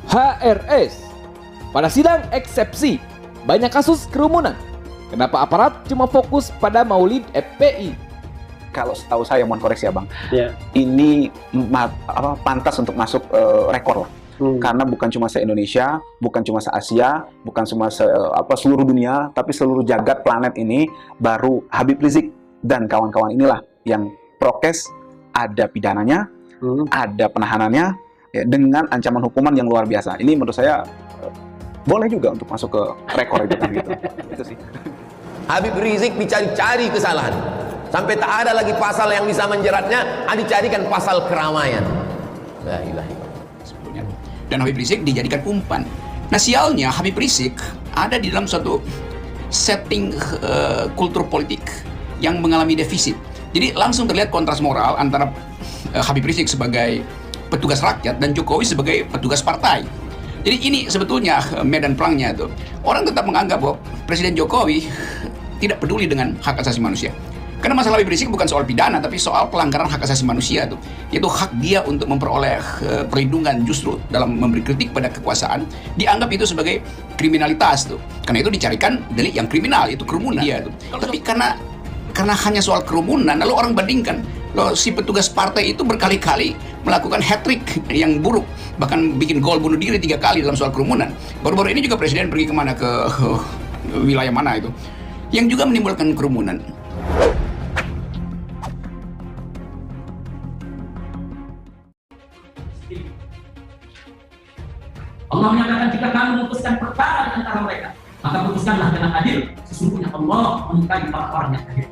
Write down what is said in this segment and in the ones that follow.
HRS. Pada sidang eksepsi, banyak kasus kerumunan. Kenapa aparat cuma fokus pada Maulid FPI? Kalau setahu saya, mohon koreksi Abang, ini pantas untuk masuk rekor lah. Karena bukan cuma se-Indonesia, bukan cuma se-Asia, bukan cuma seluruh dunia, tapi seluruh jagat planet ini baru Habib Rizik dan kawan-kawan inilah yang prokes, ada pidananya, ada penahanannya, ya, dengan ancaman hukuman yang luar biasa. Ini menurut saya boleh juga untuk masuk ke rekor itu kan gitu. Itu sih. Habib Rizik dicari-cari kesalahan. Sampai tak ada lagi pasal yang bisa menjeratnya, dicarikan pasal keramaian. La ilaha illallah. Sebetulnya. Dan Habib Rizik dijadikan umpan. Nah, sialnya Habib Rizik ada di dalam suatu setting kultur politik yang mengalami defisit. Jadi langsung terlihat kontras moral antara Habib Rizik sebagai petugas rakyat dan Jokowi sebagai petugas partai. Jadi ini sebetulnya medan perangnya tuh. Orang tetap menganggap bahwa Presiden Jokowi tidak peduli dengan hak asasi manusia. Karena masalah Habib Rizik bukan soal pidana, tapi soal pelanggaran hak asasi manusia tuh, yaitu hak dia untuk memperoleh perlindungan. Justru dalam memberi kritik pada kekuasaan dianggap itu sebagai kriminalitas tuh. Karena itu dicarikan delik yang kriminal, itu kerumunan dia tuh. Tapi karena hanya soal kerumunan, lalu orang bandingkan, loh, si petugas partai itu berkali-kali melakukan hat-trick yang buruk, bahkan bikin gol bunuh diri 3 kali dalam soal kerumunan. Baru-baru ini juga Presiden pergi kemana, ke wilayah mana itu, yang juga menimbulkan kerumunan. Allah menyatakan, jika kamu memutuskan perkara di antara mereka, maka putuskanlah dengan adil. Sesungguhnya Allah menyukai orang-orang yang adil.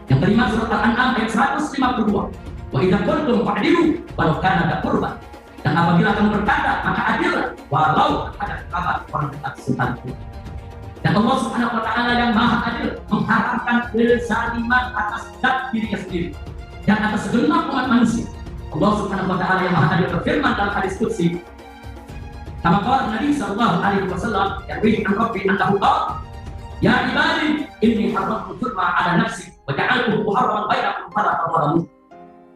Yang kelima, surat Al-An'am ayat 152. Wa idza qultum fa'dilu walau kana dza qurba. Dan apabila kamu berkata, maka adillah walau ada kerabat orang dekat sekalipun. Dan Allah Subhanahu wa taala yang Maha Adil mengharamkan kezaliman atas zat dirinya sendiri dan atas segenap umat manusia. Allah Subhanahu wa taala yang Maha Adil berfirman dalam hadis qudsi, kama qala Nabi sallallahu alaihi wasallam, yarwi an rabbi annahu qala, ya ibadi inni haramtu dzulma ala nafsi wa ja'altuhu muharraman bainakum fala tadhalamu.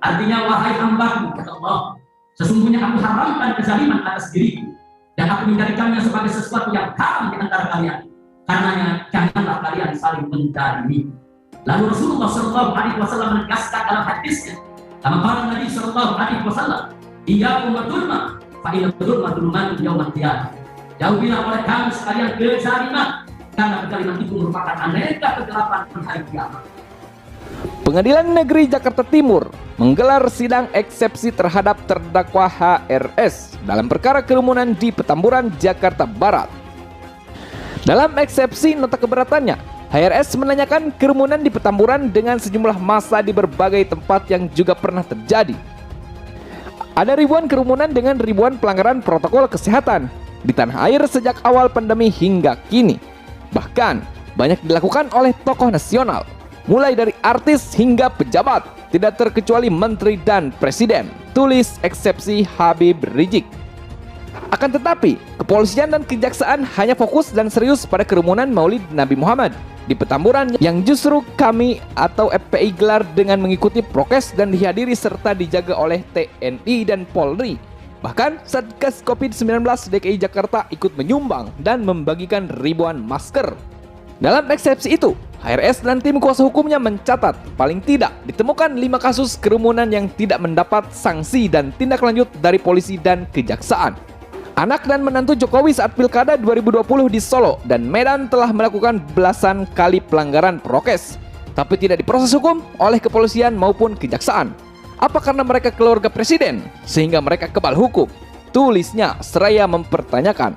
Artinya, wahai hambaku, kata Allah, sesungguhnya aku haramkan kezaliman atas diriku dan aku menjadikannya sebagai sesuatu yang haram di antara kalian. Karenanya janganlah kalian saling menzalimi. Lalu Rasulullah sallallahu alaihi wasallam menegaskan dalam hadisnya, kama qala Nabi sallallahu alaihi wasallam, iyyakum wadzulma fa inna dzulma dzulumatun yaumil qiyamah. Jauhilah oleh kamu sekalian kezaliman, karena kezaliman itu merupakan aneka kegelapan hari kiamat. Pengadilan Negeri Jakarta Timur menggelar sidang eksepsi terhadap terdakwa HRS dalam perkara kerumunan di Petamburan, Jakarta Barat. Dalam eksepsi nota keberatannya, HRS menanyakan kerumunan di Petamburan dengan sejumlah massa di berbagai tempat yang juga pernah terjadi. Ada ribuan kerumunan dengan ribuan pelanggaran protokol kesehatan di tanah air sejak awal pandemi hingga kini. Bahkan banyak dilakukan oleh tokoh nasional, mulai dari artis hingga pejabat, tidak terkecuali menteri dan presiden, tulis eksepsi Habib Rizik. Akan tetapi, kepolisian dan kejaksaan hanya fokus dan serius pada kerumunan Maulid Nabi Muhammad di Petamburan yang justru kami atau FPI gelar dengan mengikuti prokes dan dihadiri serta dijaga oleh TNI dan Polri. Bahkan Satgas COVID-19 DKI Jakarta ikut menyumbang dan membagikan ribuan masker. Dalam eksepsi itu, HRS dan tim kuasa hukumnya mencatat paling tidak ditemukan 5 kasus kerumunan yang tidak mendapat sanksi dan tindak lanjut dari polisi dan kejaksaan. Anak dan menantu Jokowi saat Pilkada 2020 di Solo dan Medan telah melakukan belasan kali pelanggaran prokes, tapi tidak diproses hukum oleh kepolisian maupun kejaksaan. Apa karena mereka keluarga presiden sehingga mereka kebal hukum? Tulisnya seraya mempertanyakan.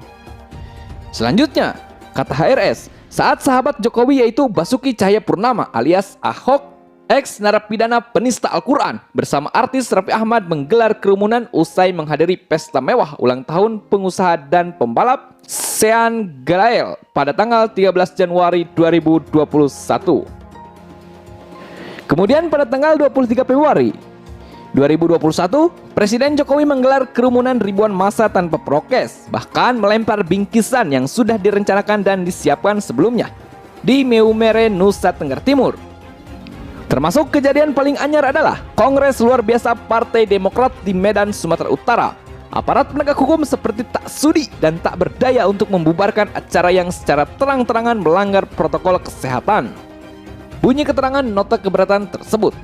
Selanjutnya, kata HRS, saat sahabat Jokowi yaitu Basuki Cahayapurnama alias Ahok, ex narapidana penista Al-Quran, bersama artis Raffi Ahmad menggelar kerumunan usai menghadiri pesta mewah ulang tahun pengusaha dan pembalap Sean Gelael pada tanggal 13 Januari 2021. Kemudian pada tanggal 23 Februari 2021, Presiden Jokowi menggelar kerumunan ribuan massa tanpa prokes, bahkan melempar bingkisan yang sudah direncanakan dan disiapkan sebelumnya di Meumere, Nusa Tenggara Timur. Termasuk kejadian paling anyar adalah Kongres luar biasa Partai Demokrat di Medan, Sumatera Utara. Aparat penegak hukum seperti tak sudi dan tak berdaya untuk membubarkan acara yang secara terang-terangan melanggar protokol kesehatan. Bunyi keterangan nota keberatan tersebut.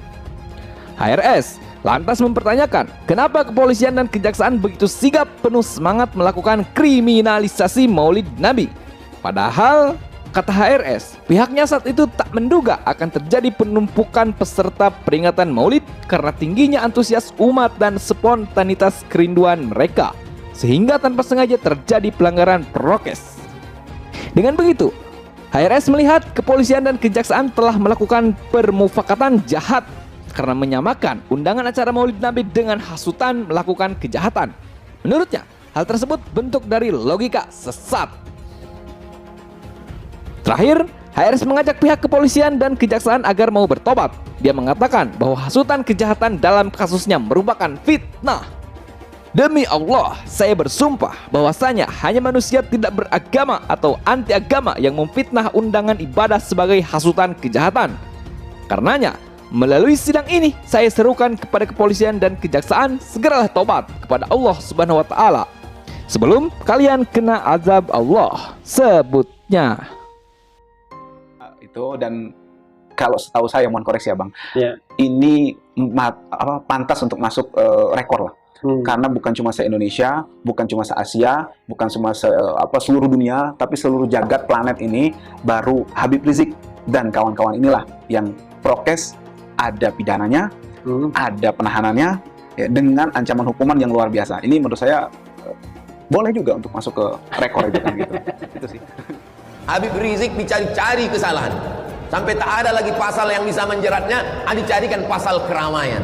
HRS lantas mempertanyakan kenapa kepolisian dan kejaksaan begitu sigap penuh semangat melakukan kriminalisasi Maulid Nabi. Padahal, kata HRS, pihaknya saat itu tak menduga akan terjadi penumpukan peserta peringatan Maulid karena tingginya antusias umat dan spontanitas kerinduan mereka, sehingga tanpa sengaja terjadi pelanggaran prokes. Dengan begitu, HRS melihat kepolisian dan kejaksaan telah melakukan permufakatan jahat karena menyamakan undangan acara Maulid Nabi dengan hasutan melakukan kejahatan. Menurutnya, hal tersebut bentuk dari logika sesat. Terakhir, HRS mengajak pihak kepolisian dan kejaksaan agar mau bertobat. Dia mengatakan bahwa hasutan kejahatan dalam kasusnya merupakan fitnah. Demi Allah, saya bersumpah bahwasanya hanya manusia tidak beragama atau anti agama yang memfitnah undangan ibadah sebagai hasutan kejahatan. Karenanya, melalui sidang ini, saya serukan kepada kepolisian dan kejaksaan segeralah tobat kepada Allah Subhanahu wa Ta'ala sebelum kalian kena azab Allah, sebutnya. Itu, dan kalau setahu saya, mohon koreksi ya Bang, ini pantas untuk masuk rekor lah. Karena bukan cuma se-Indonesia, bukan cuma se-Asia, bukan cuma seluruh dunia, tapi seluruh jagat planet ini baru Habib Rizik dan kawan-kawan inilah yang prokes, ada pidananya, ada penahanannya, ya, dengan ancaman hukuman yang luar biasa. Ini menurut saya boleh juga untuk masuk ke rekor itu kan gitu. Itu sih. Habib Rizik dicari-cari kesalahan sampai tak ada lagi pasal yang bisa menjeratnya, dicarikan pasal keramaian.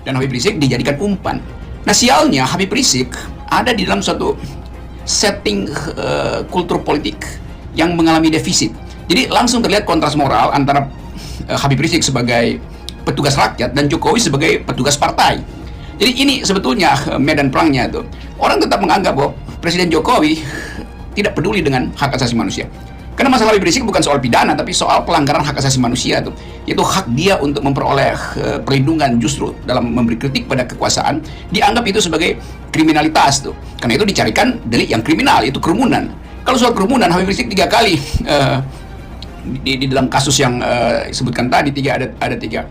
Dan Habib Rizik dijadikan umpan. Nah, sialnya Habib Rizik ada di dalam suatu setting kultur politik yang mengalami defisit. Jadi langsung terlihat kontras moral antara Habib Rizik sebagai petugas rakyat dan Jokowi sebagai petugas partai. Jadi ini sebetulnya medan perangnya itu. Orang tetap menganggap bahwa Presiden Jokowi tidak peduli dengan hak asasi manusia. Karena masalah Habib Rizik bukan soal pidana, tapi soal pelanggaran hak asasi manusia itu, yaitu hak dia untuk memperoleh perlindungan. Justru dalam memberi kritik pada kekuasaan dianggap itu sebagai kriminalitas tuh. Karena itu dicarikan delik yang kriminal, yaitu kerumunan. Kalau soal kerumunan, Habib Rizik 3 kali di dalam kasus yang disebutkan tadi, ada tiga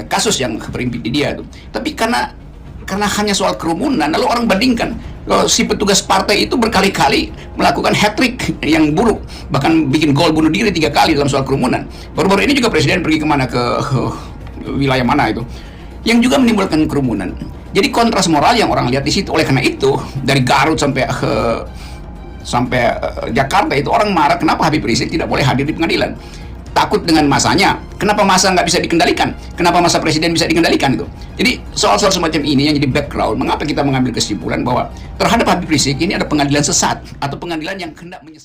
kasus yang berimpit di dia tuh. Tapi karena hanya soal kerumunan, lalu orang bandingkan, kalau si petugas partai itu berkali-kali melakukan hat-trick yang buruk, bahkan bikin gol bunuh diri 3 kali dalam soal kerumunan. Baru-baru ini juga Presiden pergi kemana, ke wilayah mana itu, yang juga menimbulkan kerumunan. Jadi kontras moral yang orang lihat di situ. Oleh karena itu, dari Garut sampai Jakarta itu orang marah kenapa Habib Rizik tidak boleh hadir di pengadilan. Takut dengan masanya. Kenapa masa nggak bisa dikendalikan? Kenapa masa presiden bisa dikendalikan itu? Jadi soal-soal semacam ini yang jadi background. Mengapa kita mengambil kesimpulan bahwa terhadap Habib Rizik ini ada pengadilan sesat atau pengadilan yang hendak menyesatkan?